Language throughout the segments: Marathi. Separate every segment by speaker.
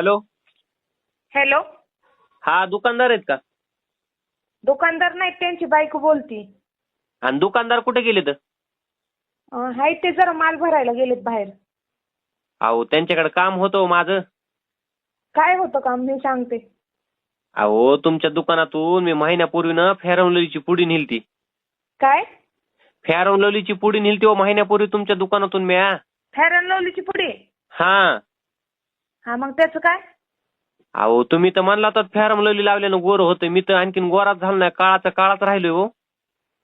Speaker 1: हॅलो.
Speaker 2: हॅलो.
Speaker 1: हा दुकानदार आहेत का?
Speaker 2: दुकानदार नाही, त्यांची बायको बोलती.
Speaker 1: आणि दुकानदार कुठे गेले तर?
Speaker 2: हाय ते जरा माल भरायला गेलेत बाहेर.
Speaker 1: अहो त्यांच्याकडे काम होतं हो माझं.
Speaker 2: काय होतं काम मी सांगते.
Speaker 1: अहो तुमच्या दुकानातून मी महिन्यापूर्वी ना फेअर अँड लवलीची पुडी नेलती.
Speaker 2: काय?
Speaker 1: फेअर अँड लवलीची पुडी नेलती हो महिन्यापूर्वी तुमच्या दुकानातून मी.
Speaker 2: फेअर अँड लवलीची पुडी?
Speaker 1: हा.
Speaker 2: हा मग त्याचं काय?
Speaker 1: अहो तुम्ही तर म्हणला तर फेअर अँड लवली लावल्यानं गोर होतंय. मी तर आणखीन गोराच झालो नाही, काळाचा काळाच राहिलोय हो.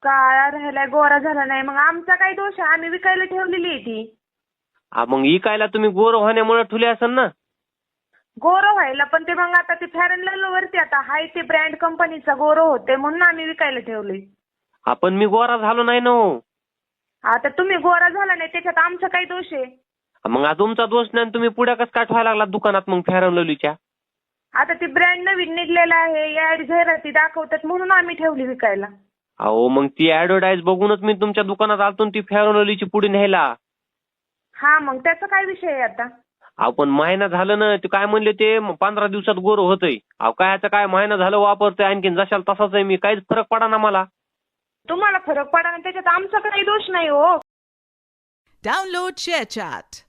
Speaker 2: काळा राहिलाय गोरा झाला नाही, मग आमचा काय दोष आहे? आम्ही विकायला ठेवलेली आहे ती.
Speaker 1: मग इकायला तुम्ही गोर होण्यामुळे ठुले असेल ना.
Speaker 2: गोरो व्हायला पण ते मग आता ते फेअर अँड लवली वरती आता हाय ते ब्रँड कंपनीचा गोरो होते म्हणून आम्ही विकायला ठेवले.
Speaker 1: आपण मी गोरा झालो नाही ना हो.
Speaker 2: आता तुम्ही गोरा झाला नाही त्याच्यात आमचा काय दोष आहे?
Speaker 1: मग तुमचा दोष नाही, तुम्ही पुढ्या कसं काय ठेवायला लागला दुकानात मग फेअर अँड लवलीच्या?
Speaker 2: आता ती ब्रँड नवीन निघलेला आहे, ऍड जाहिराती दाखवतात म्हणून आम्ही ठेवली विकायला.
Speaker 1: अहो मग ती ऍडव्हर्टाईज बघूनच मी तुमच्या दुकानात आलतो ती फेअर अँड लवलीची पुडी न्यायला.
Speaker 2: हा मग त्याचा काय विषय आहे आता?
Speaker 1: अहो पण महिना झालं ना, ते काय म्हणले ते 15 दिवसात गोर होतंय. अहो काय काय महिना झालं वापरतोय आणखीन जशाला तसाच आहे मी, काहीच फरक पडा ना मला.
Speaker 2: तुम्हाला फरक पडा ना त्याच्यात आमचा काही दोष नाही हो.
Speaker 3: Download ShareChat.